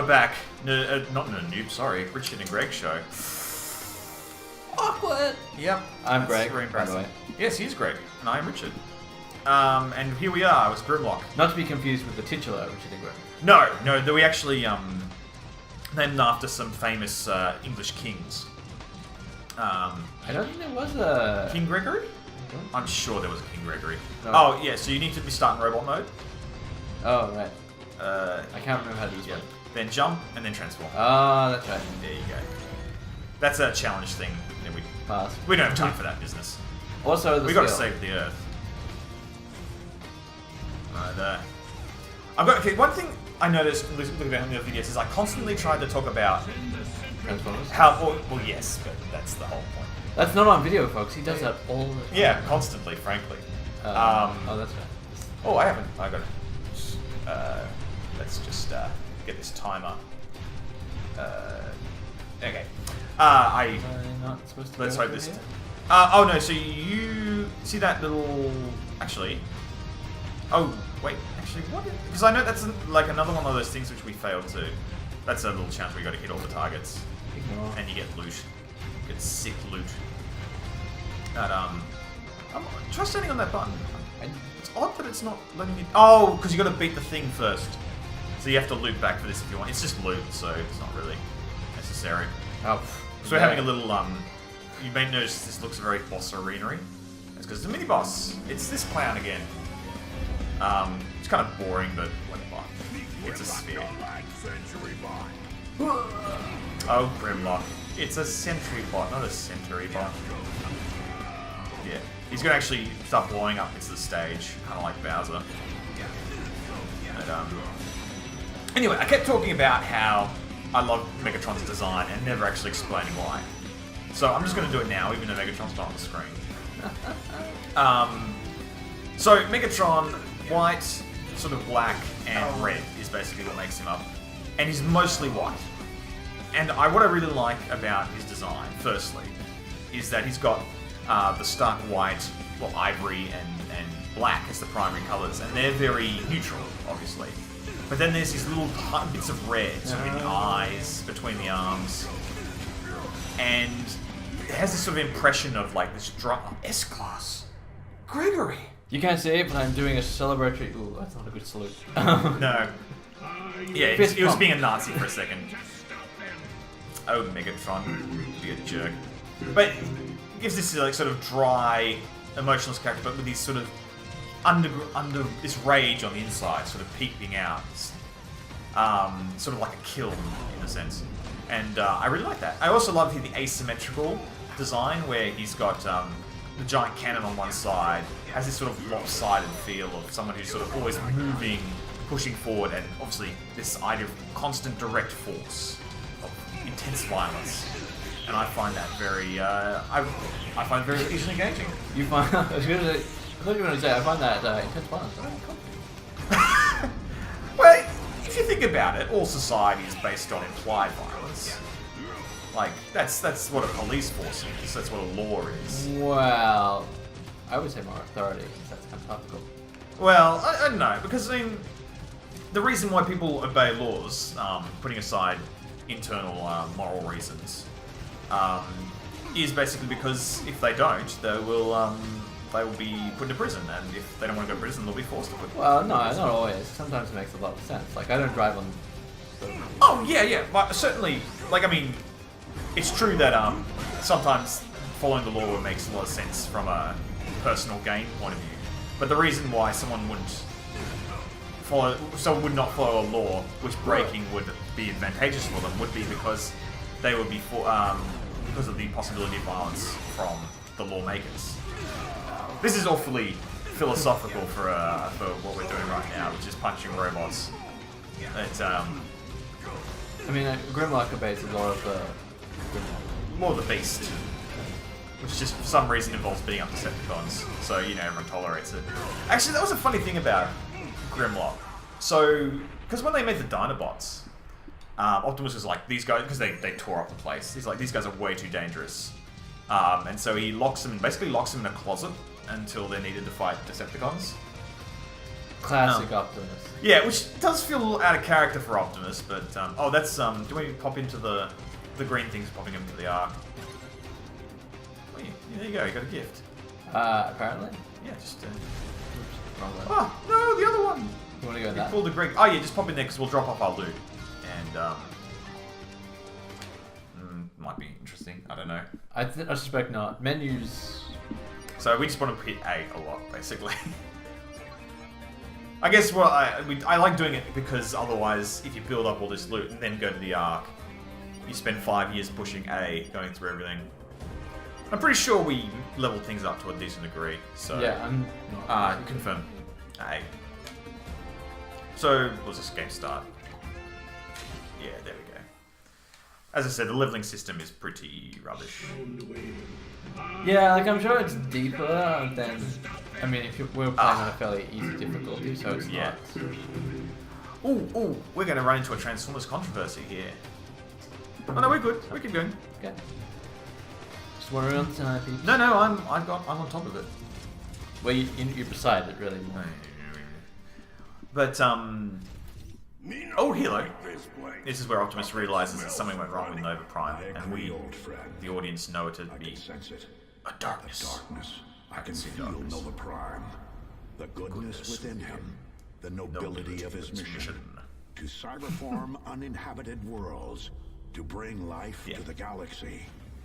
we're back. Not no noob, sorry. Richard and Greg show. Awkward. Yep. I'm Greg, Very by the impressive. way. Yes, he's Greg, and I'm Richard. And here we are with Grimlock. Not to be confused with the titular Richard and Greg. No, we actually named after some famous English kings. I don't think there was a... King Gregory? I'm sure there was a King Gregory. No. Oh, yeah, so you need to be starting robot mode. Oh, right. I can't remember how to use one. Then jump, and then transform. Oh, that's right. There you go. That's a challenge thing. Then Pass. we don't have time for that business. Also, the We got to save the Earth. Okay, one thing I noticed looking at the other videos is I constantly tried to talk about Transformers? well, yes, but that's the whole point. That's not on video, folks. He does that all the time. Yeah, constantly, frankly. Oh, that's right. Oh, I got it. Let's just get this timer. Okay. Am I not supposed to Let's go hope through this. here? Oh no! So you see that little? Actually. Oh wait. Actually, what? Because I know that's like another one of those things which we failed to. That's a little chance where you got to hit all the targets, Ignore. and you get loot. You get sick loot. But try standing on that button. It's odd that it's not letting you. Oh, because you got to beat the thing first. So you have to loop back for this if you want. It's just loot, so it's not really necessary. Oh, So we're having a little, you may notice this looks very boss arena-y. It's because it's a mini-boss. It's this clown again. It's kind of boring, but whatever. It's a sphere. Oh, Grimlock. It's a sentry bot, not a century bot. Yeah. He's going to actually start blowing up into the stage, kind of like Bowser. And, anyway, I kept talking about how I love Megatron's design and never actually explaining why. So I'm just going to do it now, even though Megatron's not on the screen. So Megatron, white, sort of black, and red is basically what makes him up. And he's mostly white. And what I really like about his design, firstly, is that he's got the stark white, well, ivory and black as the primary colours, and they're very neutral, obviously. But then there's these little bits of red, sort of in the eyes, between the arms. And it has this sort of impression of like this S-Class. Gregory! You can't see it, but I'm doing a celebratory... Ooh, that's not a good salute. No. Yeah, Fist he was pump. being a Nazi for a second. Oh, Megatron. Be a jerk. But it gives this like sort of dry, emotionless character, but with these sort of under this rage on the inside, sort of peeping out, sort of like a kiln in a sense, and I really like that. I also love the asymmetrical design where he's got the giant cannon on one side, has this sort of lopsided feel of someone who's sort of always moving, pushing forward, and obviously this idea of constant direct force, of intense violence, and I find that very, I find it very easily engaging. You find... I thought you were going to say, I find that intense violence. Well, if you think about it, all society is based on implied violence. Like, that's what a police force is. That's what a law is. Well, I would say more authority, because that's kind of topical. Well, I don't know, because, I mean, the reason why people obey laws, putting aside internal moral reasons, is basically because if they don't, they will be put into prison, and if they don't want to go to prison, they'll be forced to put. Well, no, not always. Sometimes it makes a lot of sense. Like, I don't drive on... Oh, yeah, but certainly, like, I mean, it's true that sometimes following the law makes a lot of sense from a personal gain point of view. But the reason why someone would not follow a law, which breaking would be advantageous for them, would be because they would be because of the possibility of violence from the lawmakers. This is awfully philosophical for what we're doing right now, which is punching robots. It's I mean, Grimlock obeys a lot of more the beast, which just for some reason involves beating up Decepticons, so you know everyone tolerates it. Actually, that was a funny thing about Grimlock. So, because when they made the Dinobots, Optimus was like, these guys, because they tore up the place. He's like, these guys are way too dangerous, and so he basically locks them in a closet until they're needed to fight Decepticons. Classic Optimus. Yeah, which does feel a little out of character for Optimus, but oh, that's do we pop into the green things popping into the arc? Oh, yeah, there you go. You got a gift. Apparently. Yeah, just. Oops, wrong one. Oh no, the other one. You want to go in You that? pulled the Greg. Oh yeah, just pop in there because we'll drop off our loot, and might be interesting. I don't know. I suspect not. Menus. So we just want to hit A a lot, basically. I guess well, I like doing it because otherwise, if you build up all this loot and then go to the Ark, you spend 5 years pushing A, going through everything. I'm pretty sure we leveled things up to a decent degree. So Yeah, I'm. confirm A. So was this game start? Yeah, there we go. As I said, the leveling system is pretty rubbish. Yeah, like I'm sure it's deeper than. I mean, if we're playing on a fairly easy difficulty, so it's Yeah. not. Ooh, we're going to run into a Transformers controversy here. Oh no, we're good. We keep going. Okay. Just wondering on the peeps. No, I'm on top of it. Well, you're beside it, really. More. But oh, hello. This is where Optimus realizes that something went wrong with Nova Prime, and we, the audience, know it to be a darkness. I can see darkness. Nova Prime, the goodness within him, the nobility of his mission, to cyberform uninhabited worlds, to bring life to the galaxy.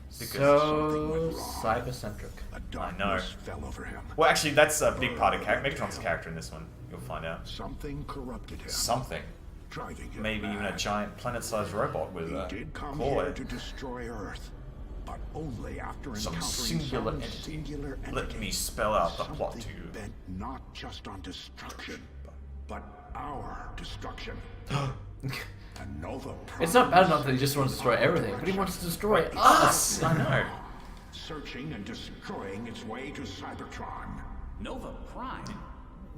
So cybercentric. A darkness fell over him. Well, actually, that's a big part of Megatron's character in this one. You'll find out. Something corrupted him. Something. Driving him Maybe even a giant planet-sized robot with a He did come claw. here to destroy Earth, but only after Some encountering singular some entity. singular Let entity. me spell out the plot to Something you. bent not just on destruction, but our destruction. And Nova Prime It's not bad enough that he just wants to destroy everything, but he wants to destroy us. I know. searching and destroying its way to Cybertron. Nova Prime?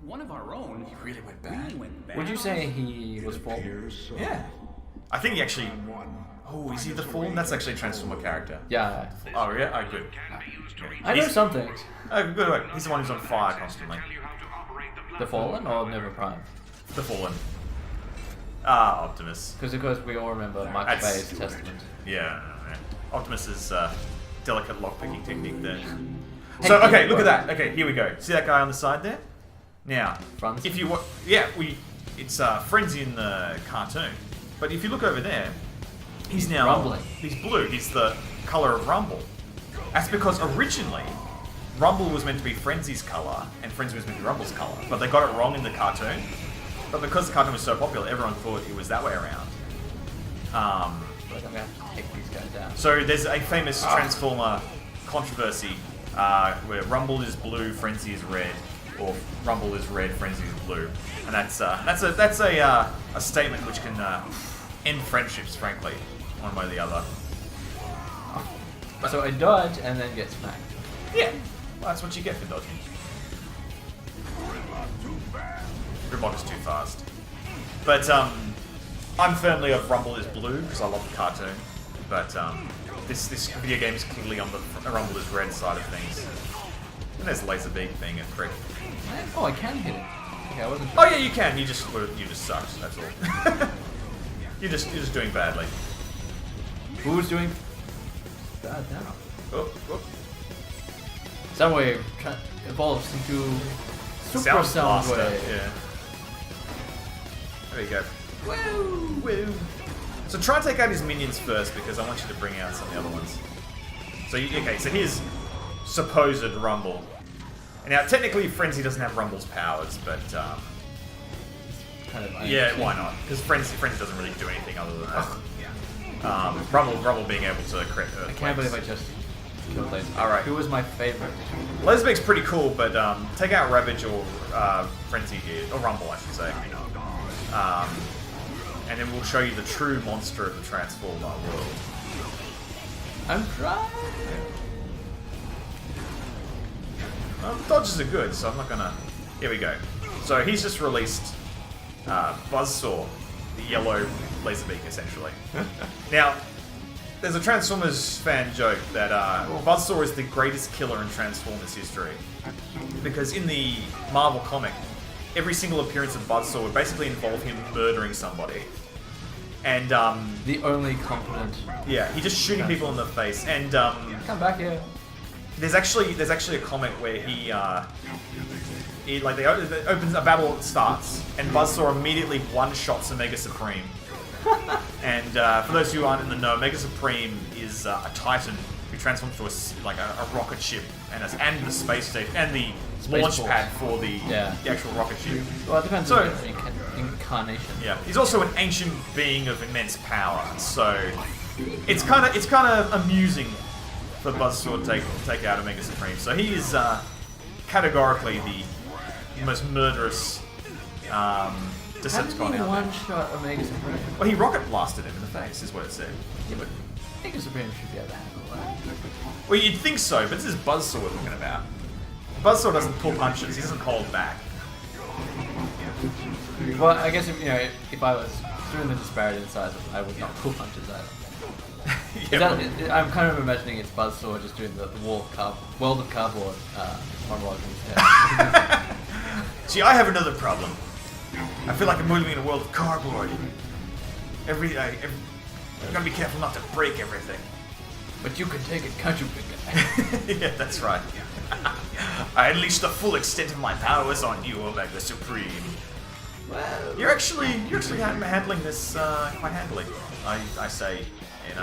One of our own? He really went bad. Would you say he was full? Appears so. Yeah. I think he actually... One. Oh, is he the Fallen? That's actually a Transformer character. Yeah. Oh, yeah? Oh, good. I know He's- some things. Oh, good. Wait. He's the one who's on fire constantly. The Fallen or Nova Prime? The Fallen. Ah, Optimus. Because of course we all remember Michael That's- Bay's Testament. Yeah. Optimus's delicate lockpicking technique there. Hey, So, okay, hey, look at bro. that. Okay, here we go. See that guy on the side there? Now, Franz? if you want... Yeah, it's Frenzy in the cartoon. But if you look over there, he's now... Rumbling. He's blue. He's the color of Rumble. That's because originally, Rumble was meant to be Frenzy's color, and Frenzy was meant to be Rumble's color. But they got it wrong in the cartoon. But because the cartoon was so popular, everyone thought it was that way around. But I'm gonna have to take these guys down. So there's a famous Transformer controversy where Rumble is blue, Frenzy is red, or Rumble is red, Frenzy is blue, and that's a statement which can end friendships, frankly, one way or the other. So I dodge and then get smacked. Yeah, well, that's what you get for dodging. Grimlock is too fast, but I'm firmly of Rumble is blue because I love the cartoon, but this video game is clearly on the Rumble is red side of things. And there's a laser beam being a prick. Oh, I can hit it. Okay, I wasn't sure. Oh yeah, you can. You just sucked. That's all. you're just doing badly. Who's doing bad now? Oh, oh. Soundwave evolves into Super Blaster, Soundwave. Yeah. There you go. Woo, woo. So try and take out his minions first because I want you to bring out some of the other ones. So okay, so here's supposed Rumble. And now technically Frenzy doesn't have Rumble's powers, but Kind of yeah, why not? Because Frenzy doesn't really do anything other than that. Rumble being able to create I can't believe I just killed Laser. Alright. Who was my favorite? Laserbeak's pretty cool, but take out Ravage or Frenzy here, or Rumble, I should say. And then we'll show you the true monster of the Transformer world. I'm trying. Well, dodges are good, so I'm not gonna... Here we go. So he's just released Buzzsaw, the yellow Laserbeak, essentially. Now, there's a Transformers fan joke that Buzzsaw is the greatest killer in Transformers history. Because in the Marvel comic, every single appearance of Buzzsaw would basically involve him murdering somebody. And the only competent. yeah, he just shooting people in the face. And Come back here. there's actually a comic where he like they opens a battle starts and Buzzsaw immediately one-shots Omega Supreme. And for those who aren't in the know, Omega Supreme is a Titan who transforms to a rocket ship and the space station and the launch pad for the actual rocket ship. Well, it depends on the incarnation. Yeah, he's also an ancient being of immense power, so it's kind of amusing for Buzzsaw to take out Omega Supreme. So he is categorically the most murderous Decepticon out there. One-shot Omega Supreme. Well, he rocket blasted him in the face, is what it said. Yeah, but Omega Supreme should be able to handle that. Well, you'd think so, but this is Buzzsaw we're talking about. Buzzsaw doesn't pull punches; he doesn't hold back. Well, I guess if I was doing the disparity in size, I would not pull punches either. I'm kind of imagining it's Buzzsaw just doing the world of cardboard monologue instead. See, I have another problem. I feel like I'm moving in a world of cardboard. I'm gotta be careful not to break everything. But you can take it, can't you, big guy? Yeah, that's right. I unleashed the full extent of my powers on you, Omega Supreme. Well, You're actually handling this quite handily. I say in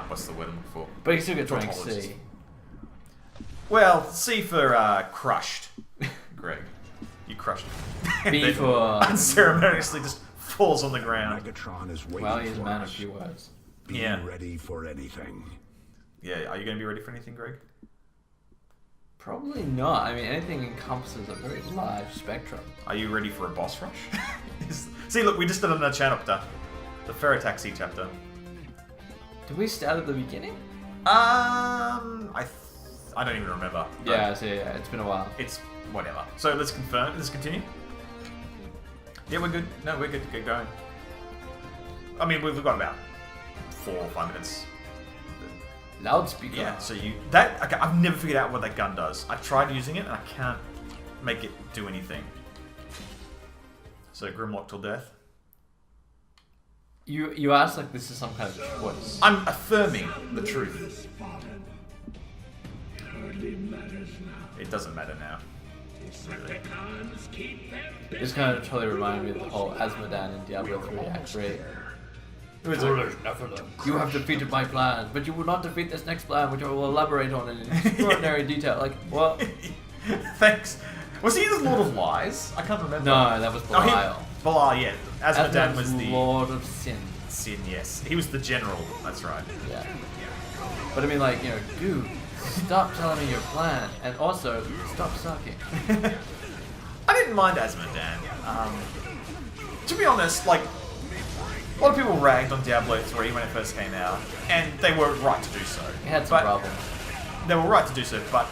what's the word I'm looking for? but you still get rank Tautologist. C. Well, C for crushed, Greg. You crushed him. B for... unceremoniously just falls on the ground. Megatron is waiting Well, he's a for man of us. few words. Be Yeah. ready for anything. Yeah, are you going to be ready for anything, Greg? Probably not. I mean, anything encompasses a very large spectrum. Are you ready for a boss rush? See, look, we just did another chapter. The Ferrotaxi chapter. Did we start at the beginning? I don't even remember. but Yeah, it's been a while. It's whatever. So let's confirm. Let's continue. Yeah, we're good. No, we're good to get going. I mean, we've got about 4 or 5 minutes. Loudspeaker. Yeah, so okay, I've never figured out what that gun does. I've tried using it and I can't make it do anything. So Grimlock till death. You asked like this is some kind of choice. I'm affirming the truth. It doesn't matter now. Really. This kind of totally reminded me of the whole Asmodan in Diablo 3 Act 3. You have defeated my plan, but you will not defeat this next plan, which I will elaborate on in extraordinary detail. Like, what? Thanks. Was he the Lord of Lies? I can't remember. No, that was Belial. Belial, yeah. Asmodan was the Lord of Sin. Sin, yes. He was the general. That's right. Yeah. But I mean, like, dude, stop telling me your plan, and also stop sucking. I didn't mind Asmodan. To be honest, like, a lot of people ragged on Diablo 3 when it first came out, and they were right to do so. It had some problems. They were right to do so, but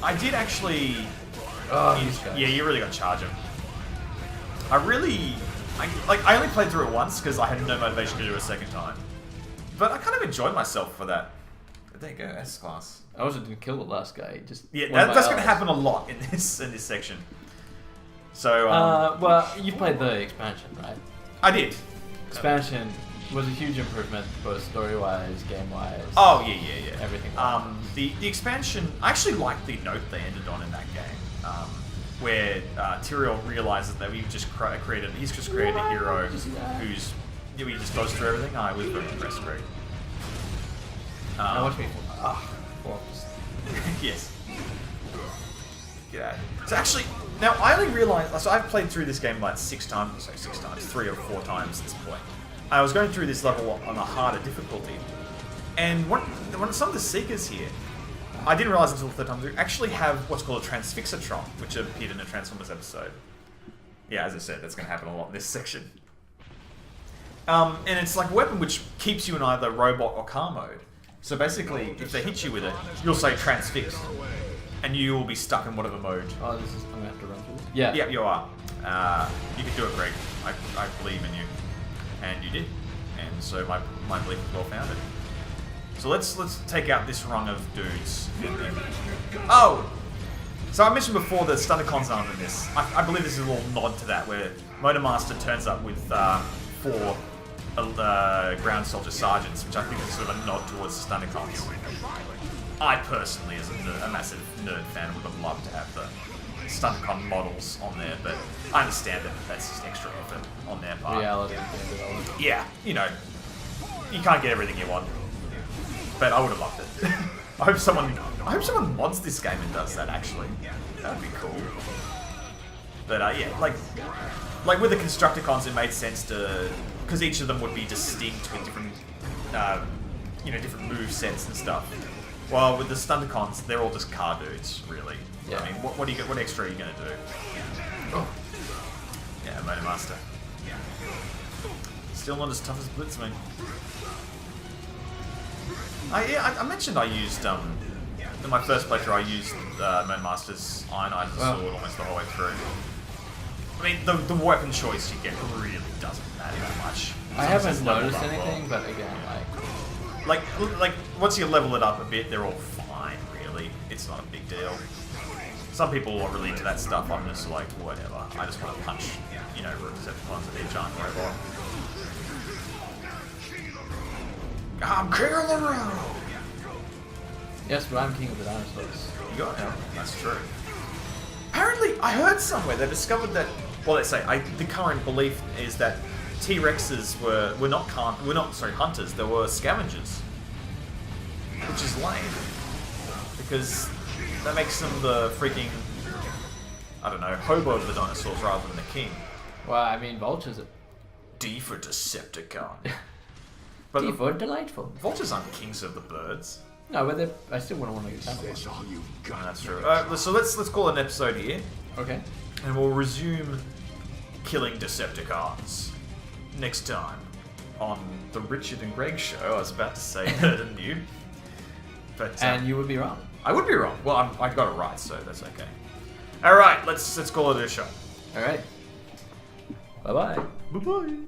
I did actually... these guys. Yeah, you really got to charge him. I only played through it once because I had no motivation to do it a second time. But I kind of enjoyed myself for that. There you go, S-Class. I also didn't kill the last guy. Just that's going to happen a lot in this section. So, well, you played the expansion, right? I did. Expansion was a huge improvement, both story-wise, game-wise. Oh yeah. Everything. The expansion, I actually liked the note they ended on in that game, where Tyrael realizes that he's just created a hero who's he just goes through everything. I was very impressed, Greg. Now watch me. Yes. Yeah. So actually, now I only realized. So I've played through this game like 6 times. Sorry, 6 times, 3 or 4 times at this point. I was going through this level on a harder difficulty, and when some of the Seekers here, I didn't realize until the 3rd time, they actually have what's called a Transfixatron, which appeared in a Transformers episode. Yeah, as I said, that's going to happen a lot in this section. And it's like a weapon which keeps you in either robot or car mode. So basically, if they hit you with it, you'll say transfixed, and you will be stuck in whatever mode. Oh, I'm gonna have to run through this. Yeah. Yeah, you are. You can do it, Greg. I believe in you, and you did. And so my belief is well founded. So let's take out this rung of dudes. Oh, So I mentioned before the Stunticons aren't in this. I believe this is a little nod to that, where Motormaster turns up with 4 ground soldier sergeants, which I think is sort of a nod towards the Stunticons. I personally, as a massive nerd fan, would have loved to have the Stunticon models on there, but I understand that that's just extra effort on their part. Reality of game development. Yeah, you know, you can't get everything you want, but I would have loved it. I hope someone mods this game and does that. Actually, that would be cool. But yeah, like with the Constructicons, it made sense to, because each of them would be distinct with different, different move sets and stuff. Well, with the Stunticons, they're all just car dudes, really. Yeah. I mean, what extra are you gonna do? Oh. Yeah, Motormaster. Still not as tough as Blitzwing. I mentioned I used, in my first playthrough, I used Motormaster's Ionizer sword almost the whole way through. I mean, the weapon choice you get really doesn't matter that much. I haven't noticed anything, but again, like once you level it up a bit, they're all fine, really. It's not a big deal. Some people are really into that stuff. I'm just like, whatever. I just want to punch, Decepticons at their giant robot. I'm king of the road! yes, but I'm king of the dinosaurs. You got it. That's true. Apparently, I heard somewhere they discovered that. Well, let's say the current belief is that T-Rexes were not hunters. They were scavengers, which is lame because that makes them the freaking hobo of the dinosaurs rather than the king. Well, I mean, vultures are... D for Decepticon. But D for delightful. Vultures aren't kings of the birds. No, but I still wouldn't want to get that. That's all you got. That's true. So let's call it an episode here. Okay. And we'll resume killing Decepticons next time on the Richard and Greg show. I was about to say Nerd and Noob. But, and you would be wrong. I would be wrong. Well, I got it right, so that's okay. All right, let's call it a show. All right. Bye-bye. Bye-bye.